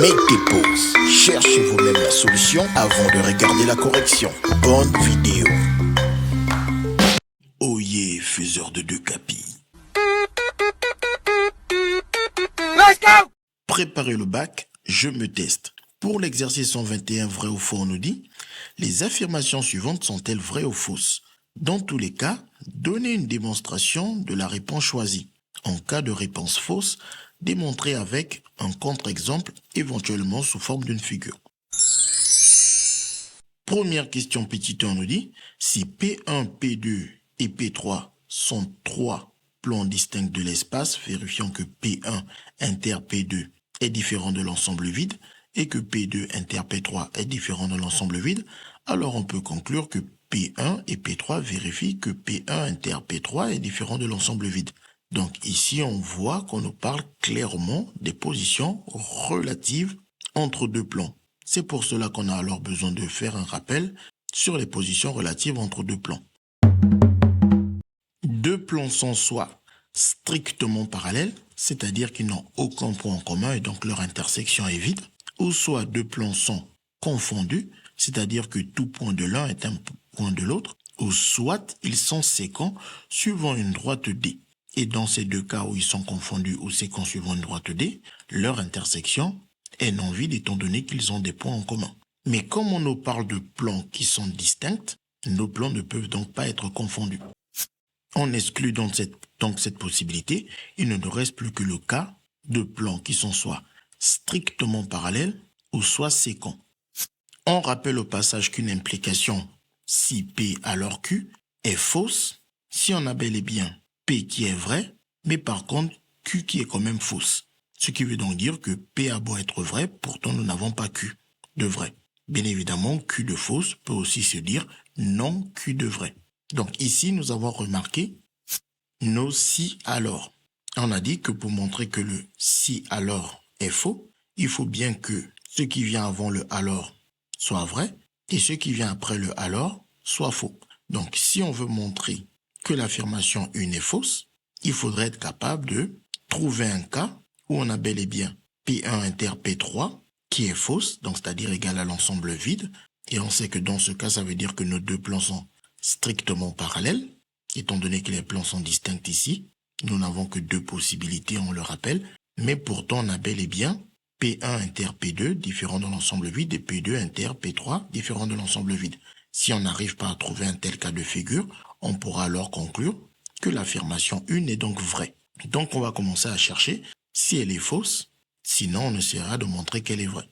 Make tes pauses. Cherchez vous-même la solution avant de regarder la correction. Bonne vidéo. Oh yeah, faiseur de deux capis. Let's go! Préparez le bac, je me teste. Pour l'exercice 121, vrai ou faux, on nous dit, les affirmations suivantes sont-elles vraies ou fausses? Dans tous les cas, donnez une démonstration de la réponse choisie. En cas de réponse fausse, démontrez avec un contre-exemple, éventuellement sous forme d'une figure. Première question petit 1 nous dit, si P1, P2 et P3 sont trois plans distincts de l'espace, vérifiant que P1 inter P2 est différent de l'ensemble vide et que P2 inter P3 est différent de l'ensemble vide, alors on peut conclure que P1 et P3 vérifient que P1 inter P3 est différent de l'ensemble vide. Donc ici, on voit qu'on nous parle clairement des positions relatives entre deux plans. C'est pour cela qu'on a alors besoin de faire un rappel sur les positions relatives entre deux plans. Deux plans sont soit strictement parallèles, c'est-à-dire qu'ils n'ont aucun point en commun et donc leur intersection est vide, ou soit deux plans sont confondus, c'est-à-dire que tout point de l'un est un point de l'autre, ou soit ils sont séquents suivant une droite D. Et dans ces deux cas où ils sont confondus ou séquents suivant une droite D, leur intersection est non vide étant donné qu'ils ont des points en commun. Mais comme on nous parle de plans qui sont distincts, nos plans ne peuvent donc pas être confondus. On exclut donc cette possibilité, il ne nous reste plus que le cas de plans qui sont soit strictement parallèles ou soit séquents. On rappelle au passage qu'une implication si P alors Q est fausse si on a bel et bien P qui est vrai, mais par contre Q qui est quand même fausse. Ce qui veut donc dire que P a beau être vrai, pourtant nous n'avons pas Q de vrai. Bien évidemment, Q de fausse peut aussi se dire non Q de vrai. Donc ici, nous avons remarqué nos si alors. On a dit que pour montrer que le si alors est faux, il faut bien que ce qui vient avant le alors soit vrai et ce qui vient après le alors soit faux. Donc si on veut montrer que l'affirmation 1 est fausse, il faudrait être capable de trouver un cas où on a bel et bien P1 inter P3 qui est fausse, donc c'est-à-dire égal à l'ensemble vide, et on sait que dans ce cas, ça veut dire que nos deux plans sont strictement parallèles, étant donné que les plans sont distincts ici. Nous n'avons que deux possibilités, on le rappelle, mais pourtant on a bel et bien P1 inter P2 différent de l'ensemble vide et P2 inter P3 différent de l'ensemble vide. Si on n'arrive pas à trouver un tel cas de figure, on pourra alors conclure que l'affirmation 1 est donc vraie. Donc on va commencer à chercher si elle est fausse, sinon on essaiera de montrer qu'elle est vraie.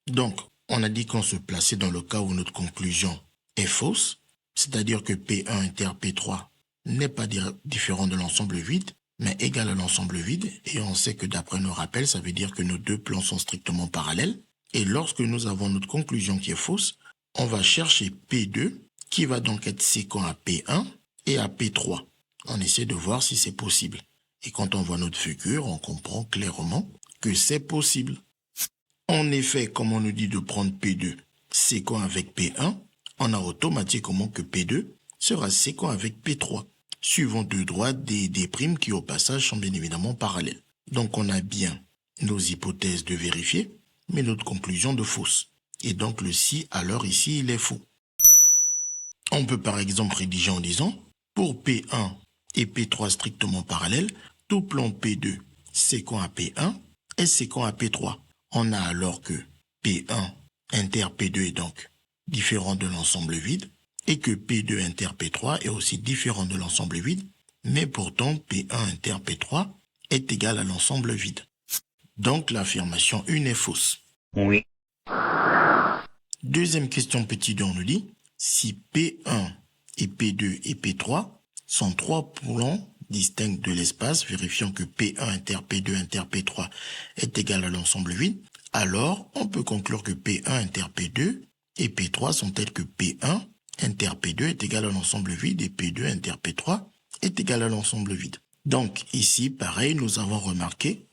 Donc, on a dit qu'on se plaçait dans le cas où notre conclusion est fausse, c'est-à-dire que P1 inter P3 n'est pas différent de l'ensemble vide, mais égal à l'ensemble vide, et on sait que d'après nos rappels, ça veut dire que nos deux plans sont strictement parallèles, et lorsque nous avons notre conclusion qui est fausse, on va chercher P2, qui va donc être séquent à P1 et à P3. On essaie de voir si c'est possible. Et quand on voit notre figure, on comprend clairement que c'est possible. En effet, comme on nous dit de prendre P2 séquent avec P1, on a automatiquement que P2 sera séquent avec P3, suivant deux droites des primes qui au passage sont bien évidemment parallèles. Donc on a bien nos hypothèses de vérifier, mais notre conclusion de fausse. Et donc le si, alors ici, il est faux. On peut par exemple rédiger en disant, pour P1 et P3 strictement parallèles, tout plan P2 séquent à P1 est séquent à P3. On a alors que P1 inter P2 est donc différent de l'ensemble vide et que P2 inter P3 est aussi différent de l'ensemble vide, mais pourtant P1 inter P3 est égal à l'ensemble vide. Donc l'affirmation 1 est fausse. Oui. Deuxième question petit 2, on nous dit, si P1 et P2 et P3 sont trois plans distincts de l'espace, vérifiant que P1 inter P2 inter P3 est égal à l'ensemble vide, alors on peut conclure que P1 inter P2 et P3 sont tels que P1 inter P2 est égal à l'ensemble vide et P2 inter P3 est égal à l'ensemble vide. Donc ici, pareil, nous avons remarqué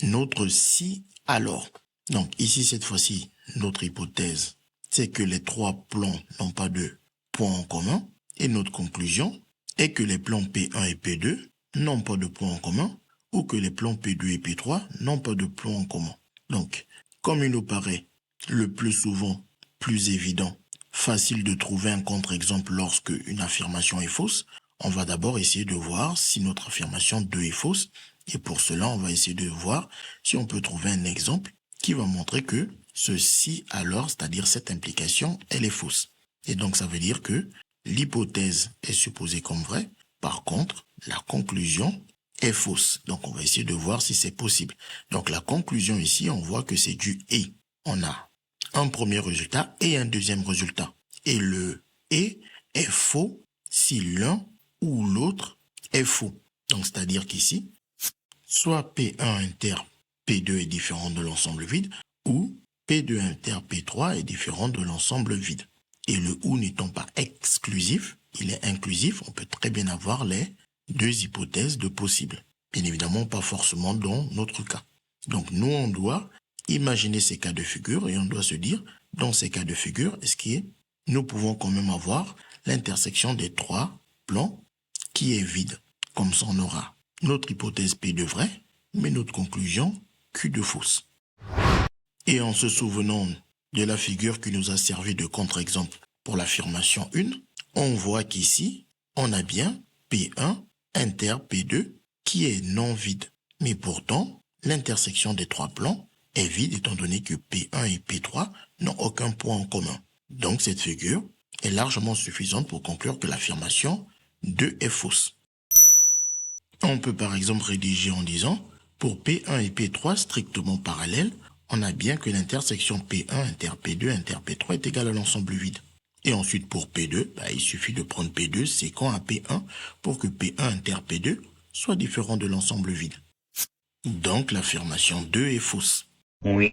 notre si alors. Donc ici, cette fois-ci, notre hypothèse, c'est que les trois plans n'ont pas de point en commun et notre conclusion est que les plans P1 et P2 n'ont pas de point en commun ou que les plans P2 et P3 n'ont pas de point en commun. Donc, comme il nous paraît le plus souvent plus évident, facile de trouver un contre-exemple lorsque une affirmation est fausse, on va d'abord essayer de voir si notre affirmation 2 est fausse. Et pour cela, on va essayer de voir si on peut trouver un exemple qui va montrer que ceci alors, c'est-à-dire cette implication, elle est fausse. Et donc, ça veut dire que l'hypothèse est supposée comme vraie. Par contre, la conclusion est fausse. Donc, on va essayer de voir si c'est possible. Donc, la conclusion ici, on voit que c'est du « et ». On a un premier résultat et un deuxième résultat. Et le « et » est faux si l'un ou l'autre est faux. Donc, c'est-à-dire qu'ici, soit P1 inter P2 est différent de l'ensemble vide, ou P2 inter P3 est différent de l'ensemble vide. Et le ou n'étant pas exclusif, il est inclusif, on peut très bien avoir les deux hypothèses de possibles. Bien évidemment, pas forcément dans notre cas. Donc, nous, on doit imaginer ces cas de figure et on doit se dire, dans ces cas de figure, nous pouvons quand même avoir l'intersection des trois plans qui est vide. Comme ça, on aura notre hypothèse P de vrai, mais notre conclusion Q de fausse. Et en se souvenant de la figure qui nous a servi de contre-exemple pour l'affirmation 1, on voit qu'ici, on a bien P1 inter P2 qui est non vide. Mais pourtant, l'intersection des trois plans est vide étant donné que P1 et P3 n'ont aucun point en commun. Donc cette figure est largement suffisante pour conclure que l'affirmation 2 est fausse. On peut par exemple rédiger en disant, pour P1 et P3 strictement parallèles, on a bien que l'intersection P1 inter P2 inter P3 est égale à l'ensemble vide. Et ensuite pour P2, il suffit de prendre P2 séquent à P1 pour que P1 inter P2 soit différent de l'ensemble vide. Donc l'affirmation 2 est fausse. Oui.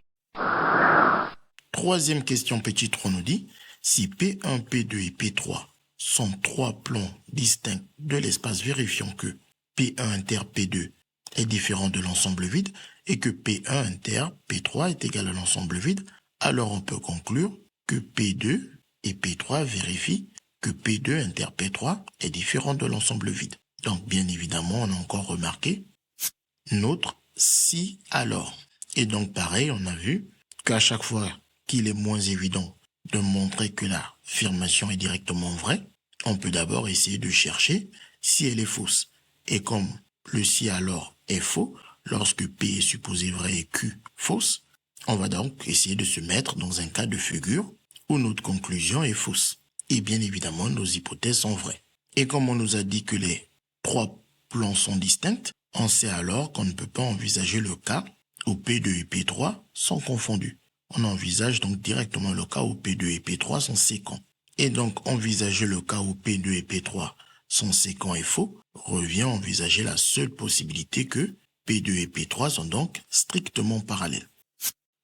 Troisième question petit 3 nous dit, si P1, P2 et P3 sont trois plans distincts de l'espace vérifiant que P1 inter P2 est différent de l'ensemble vide et que P1 inter P3 est égal à l'ensemble vide, alors on peut conclure que P2 et P3 vérifient que P2 inter P3 est différent de l'ensemble vide. Donc bien évidemment, on a encore remarqué notre si alors. Et donc pareil, on a vu qu'à chaque fois qu'il est moins évident de montrer que l'affirmation est directement vraie, on peut d'abord essayer de chercher si elle est fausse. Et comme le si alors est faux, lorsque P est supposé vrai et Q fausse, on va donc essayer de se mettre dans un cas de figure où notre conclusion est fausse. Et bien évidemment, nos hypothèses sont vraies. Et comme on nous a dit que les trois plans sont distincts, on sait alors qu'on ne peut pas envisager le cas où P2 et P3 sont confondus. On envisage donc directement le cas où P2 et P3 sont séquents. Et donc envisager le cas où P2 et P3 sont séquents et faux revient à envisager la seule possibilité que P2 et P3 sont donc strictement parallèles.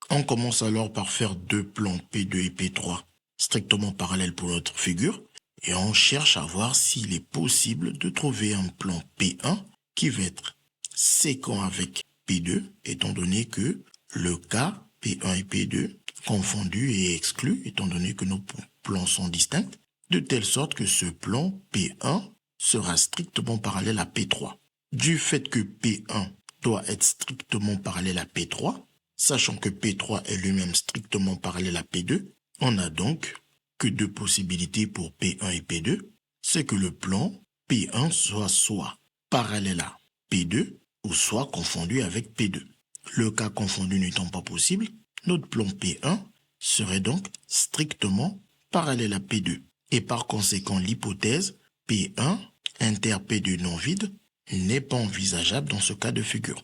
On commence alors par faire deux plans P2 et P3 strictement parallèles pour notre figure et on cherche à voir s'il est possible de trouver un plan P1 qui va être séquent avec P2 étant donné que le cas P1 et P2 confondus et exclus étant donné que nos plans sont distincts de telle sorte que ce plan P1 sera strictement parallèle à P3. Du fait que P1 doit être strictement parallèle à P3, sachant que P3 est lui-même strictement parallèle à P2, on n'a donc que deux possibilités pour P1 et P2, c'est que le plan P1 soit parallèle à P2 ou soit confondu avec P2. Le cas confondu n'étant pas possible, notre plan P1 serait donc strictement parallèle à P2. Et par conséquent, l'hypothèse P1 inter P2 non vide n'est pas envisageable dans ce cas de figure.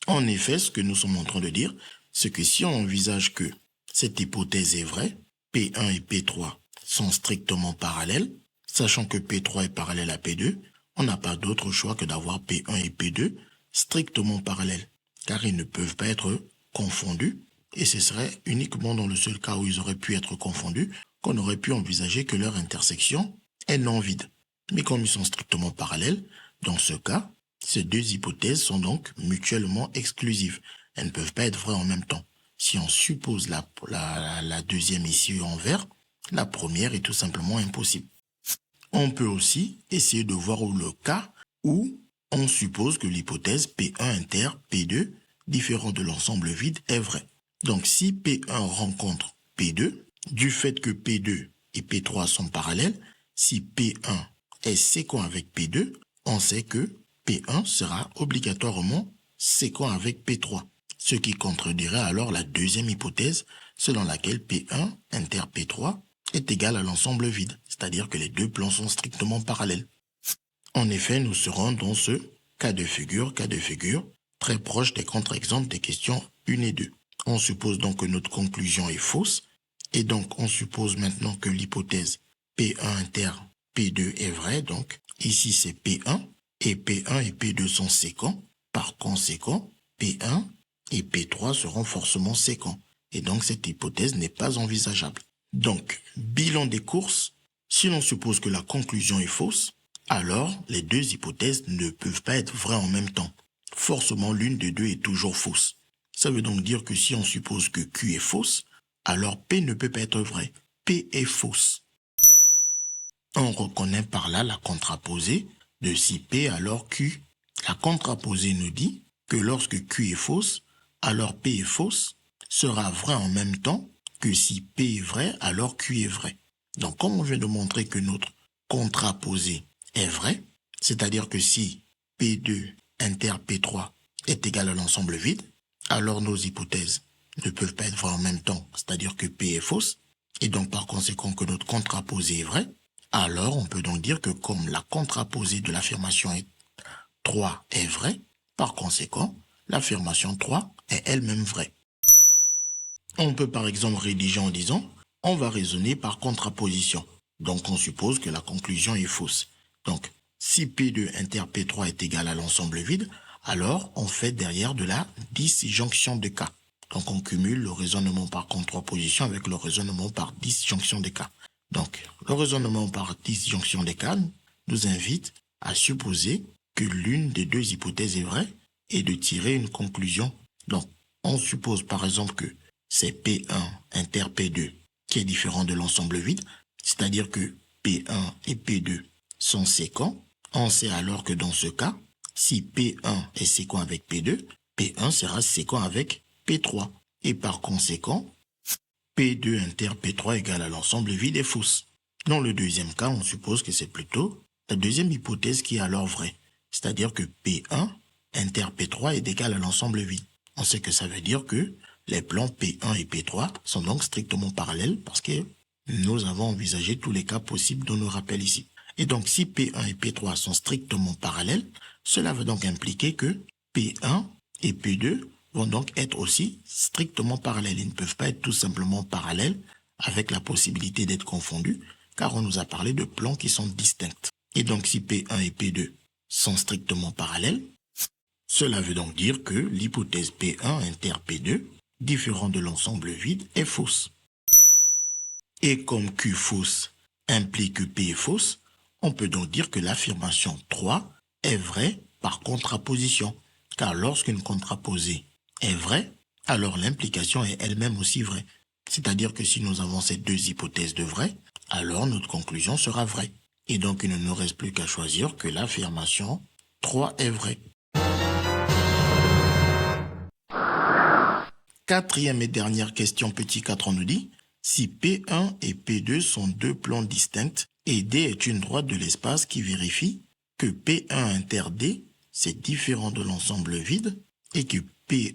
En effet, ce que nous sommes en train de dire, c'est que si on envisage que cette hypothèse est vraie, P1 et P3 sont strictement parallèles, sachant que P3 est parallèle à P2, on n'a pas d'autre choix que d'avoir P1 et P2 strictement parallèles, car ils ne peuvent pas être confondus, et ce serait uniquement dans le seul cas où ils auraient pu être confondus qu'on aurait pu envisager que leur intersection est non vide. Mais comme ils sont strictement parallèles, dans ce cas, ces deux hypothèses sont donc mutuellement exclusives. Elles ne peuvent pas être vraies en même temps. Si on suppose la deuxième ici en vert, la première est tout simplement impossible. On peut aussi essayer de voir le cas où on suppose que l'hypothèse P1 inter P2 différent de l'ensemble vide est vrai. Donc si P1 rencontre P2, du fait que P2 et P3 sont parallèles, si P1 est séquent avec P2, on sait que P1 sera obligatoirement séquent avec P3, ce qui contredirait alors la deuxième hypothèse selon laquelle P1 inter P3 est égal à l'ensemble vide, c'est-à-dire que les deux plans sont strictement parallèles. En effet, nous serons dans ce cas de figure, très proche des contre-exemples des questions 1 et 2. On suppose donc que notre conclusion est fausse, et donc on suppose maintenant que l'hypothèse P1 inter P2 est vraie, donc ici c'est P1, et P1 et P2 sont séquents. Par conséquent, P1 et P3 seront forcément séquents, et donc cette hypothèse n'est pas envisageable. Donc, bilan des courses, si l'on suppose que la conclusion est fausse, alors les deux hypothèses ne peuvent pas être vraies en même temps. Forcément, l'une des deux est toujours fausse. Ça veut donc dire que si on suppose que Q est fausse, alors P ne peut pas être vrai. P est fausse. On reconnaît par là la contraposée de si P alors Q. La contraposée nous dit que lorsque Q est fausse, alors P est fausse, sera vrai en même temps que si P est vrai, alors Q est vrai. Donc comme on vient de montrer que notre contraposée est vraie, c'est-à-dire que si P2 inter P3 est égal à l'ensemble vide, alors nos hypothèses ne peuvent pas être vraies en même temps, c'est-à-dire que P est fausse, et donc par conséquent que notre contraposée est vraie, alors on peut donc dire que comme la contraposée de l'affirmation 3 est vraie, par conséquent, l'affirmation 3 est elle-même vraie. On peut par exemple rédiger en disant « on va raisonner par contraposition ». Donc on suppose que la conclusion est fausse. Donc si P2 inter P3 est égal à l'ensemble vide, alors on fait derrière de la disjonction de cas. Donc on cumule le raisonnement par contraposition avec le raisonnement par disjonction de cas. Donc le raisonnement par disjonction de cas nous invite à supposer que l'une des deux hypothèses est vraie et de tirer une conclusion. Donc on suppose par exemple que c'est P1 inter P2 qui est différent de l'ensemble vide, c'est-à-dire que P1 et P2 sont séquents. On sait alors que dans ce cas, si P1 est séquent avec P2, P1 sera séquent avec P3. Et par conséquent, P2 inter P3 égale à l'ensemble vide est fausse. Dans le deuxième cas, on suppose que c'est plutôt la deuxième hypothèse qui est alors vraie, c'est-à-dire que P1 inter P3 est égal à l'ensemble vide. On sait que ça veut dire que les plans P1 et P3 sont donc strictement parallèles parce que nous avons envisagé tous les cas possibles dont nous rappelle ici. Et donc si P1 et P3 sont strictement parallèles, cela veut donc impliquer que P1 et P2 vont donc être aussi strictement parallèles. Ils ne peuvent pas être tout simplement parallèles avec la possibilité d'être confondus, car on nous a parlé de plans qui sont distincts. Et donc si P1 et P2 sont strictement parallèles, cela veut donc dire que l'hypothèse P1 inter P2, différent de l'ensemble vide, est fausse. Et comme Q fausse implique que P est fausse, on peut donc dire que l'affirmation 3 est vraie par contraposition, car lorsqu'une contraposée est vraie, alors l'implication est elle-même aussi vraie. C'est-à-dire que si nous avons ces deux hypothèses de vraies, alors notre conclusion sera vraie. Et donc il ne nous reste plus qu'à choisir que l'affirmation 3 est vraie. Quatrième et dernière question, petit 4, on nous dit si P1 et P2 sont deux plans distincts et D est une droite de l'espace qui vérifie que P1 inter D c'est différent de l'ensemble vide et que P1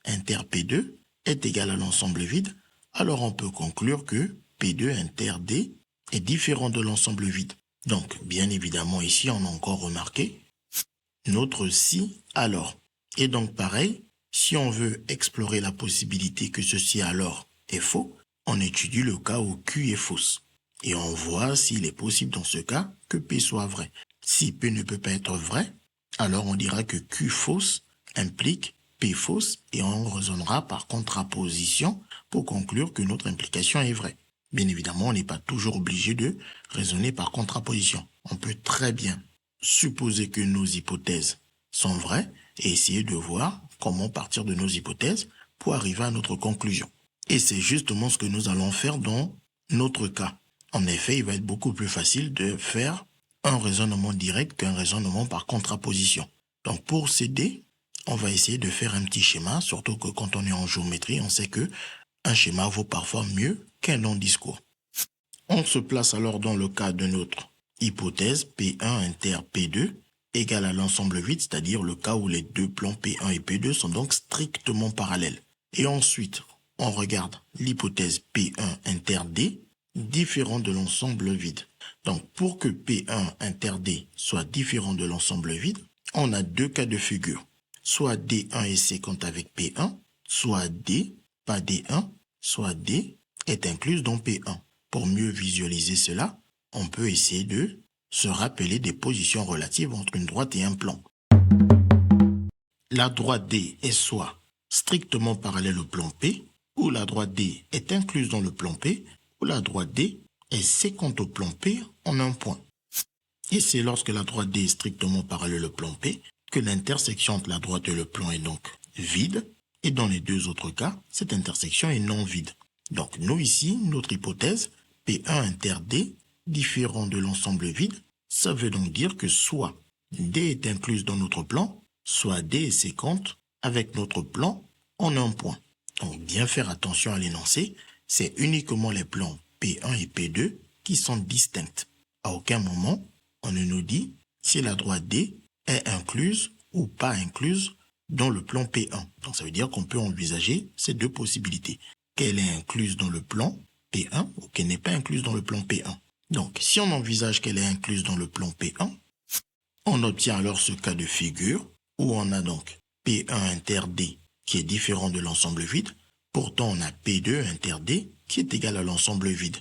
inter P2 est égal à l'ensemble vide, alors on peut conclure que P2 inter D est différent de l'ensemble vide. Donc, bien évidemment, ici, on a encore remarqué notre si alors. Et donc, pareil, si on veut explorer la possibilité que ceci alors est faux, on étudie le cas où Q est fausse. Et on voit s'il est possible dans ce cas que P soit vrai. Si P ne peut pas être vrai, alors on dira que Q fausse implique P fausse et on raisonnera par contraposition pour conclure que notre implication est vraie. Bien évidemment, on n'est pas toujours obligé de raisonner par contraposition. On peut très bien supposer que nos hypothèses sont vraies et essayer de voir comment partir de nos hypothèses pour arriver à notre conclusion. Et c'est justement ce que nous allons faire dans notre cas. En effet, il va être beaucoup plus facile de faire un raisonnement direct qu'un raisonnement par contraposition. Donc pour s'aider on va essayer de faire un petit schéma, surtout que quand on est en géométrie, on sait que un schéma vaut parfois mieux qu'un long discours. On se place alors dans le cas de notre hypothèse P1 inter P2 égale à l'ensemble vide, c'est-à-dire le cas où les deux plans P1 et P2 sont donc strictement parallèles. Et ensuite, on regarde l'hypothèse P1 inter D différent de l'ensemble vide. Donc, pour que P1 inter D soit différent de l'ensemble vide, on a deux cas de figure. Soit D1 est séquente avec P1, soit D, pas D1, soit D est incluse dans P1. Pour mieux visualiser cela, on peut essayer de se rappeler des positions relatives entre une droite et un plan. La droite D est soit strictement parallèle au plan P, ou la droite D est incluse dans le plan P, ou la droite D est séquente au plan P en un point. Et c'est lorsque la droite D est strictement parallèle au plan P que l'intersection entre la droite et le plan est donc vide, et dans les deux autres cas, cette intersection est non vide. Donc nous ici, notre hypothèse, P1 inter D, différent de l'ensemble vide, ça veut donc dire que soit D est incluse dans notre plan, soit D est séquente avec notre plan en un point. Donc bien faire attention à l'énoncé, c'est uniquement les plans P1 et P2 qui sont distincts. À aucun moment, on ne nous dit si la droite D est incluse ou pas incluse dans le plan P1. Donc ça veut dire qu'on peut envisager ces deux possibilités. Qu'elle est incluse dans le plan P1 ou qu'elle n'est pas incluse dans le plan P1. Donc si on envisage qu'elle est incluse dans le plan P1, on obtient alors ce cas de figure où on a donc P1 inter D qui est différent de l'ensemble vide. Pourtant on a P2 inter D qui est égal à l'ensemble vide.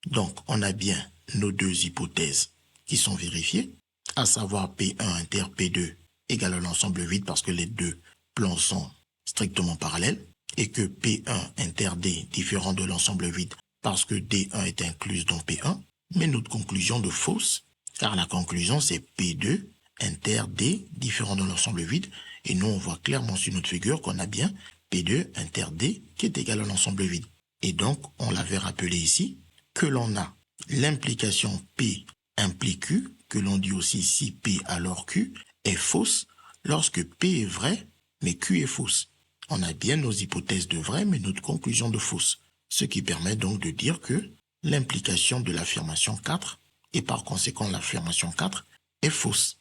Donc on a bien nos deux hypothèses qui sont vérifiées, à savoir P1 inter P2 égale à l'ensemble vide parce que les deux plans sont strictement parallèles, et que P1 inter D différent de l'ensemble vide parce que D1 est incluse dans P1, mais notre conclusion de fausse, car la conclusion c'est P2 inter D différent de l'ensemble vide, et nous on voit clairement sur notre figure qu'on a bien P2 inter D qui est égal à l'ensemble vide. Et donc on l'avait rappelé ici, que l'on a l'implication P implique Q, que l'on dit aussi si P alors Q est fausse, lorsque P est vrai, mais Q est fausse. On a bien nos hypothèses de vrai, mais notre conclusion de fausse. Ce qui permet donc de dire que l'implication de l'affirmation 4, et par conséquent l'affirmation 4, est fausse.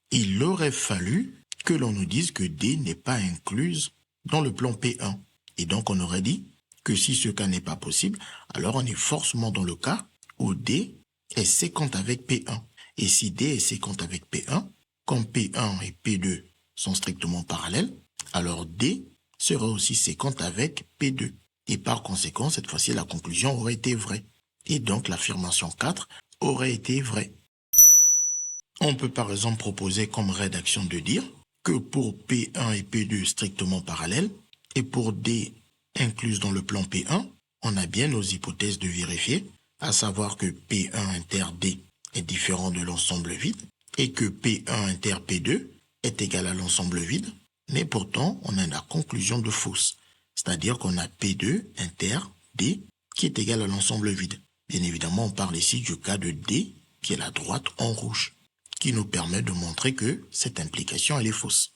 Il aurait fallu que l'on nous dise que D n'est pas incluse dans le plan P1. Et donc on aurait dit que si ce cas n'est pas possible, alors on est forcément dans le cas où D est séquente avec P1. Et si D est séquente avec P1, comme P1 et P2 sont strictement parallèles, alors D sera aussi séquente avec P2. Et par conséquent, cette fois-ci, la conclusion aurait été vraie. Et donc, l'affirmation 4 aurait été vraie. On peut par exemple proposer comme rédaction de dire que pour P1 et P2 strictement parallèles, et pour D incluse dans le plan P1, on a bien nos hypothèses de vérifier, à savoir que P1 inter D est différent de l'ensemble vide, et que P1 inter P2 est égal à l'ensemble vide, mais pourtant on a la conclusion de fausse, c'est-à-dire qu'on a P2 inter D qui est égal à l'ensemble vide. Bien évidemment, on parle ici du cas de D, qui est la droite en rouge, qui nous permet de montrer que cette implication elle est fausse.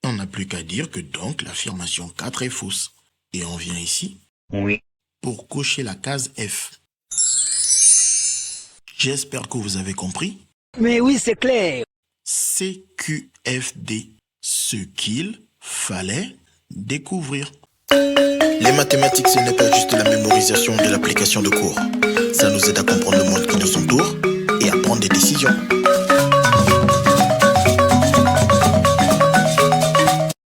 On n'a plus qu'à dire que donc l'affirmation 4 est fausse. Et on vient ici pour cocher la case F. J'espère que vous avez compris. Mais oui, c'est clair. CQFD, ce qu'il fallait découvrir. Les mathématiques, ce n'est pas juste la mémorisation de l'application de cours. Ça nous aide à comprendre le monde.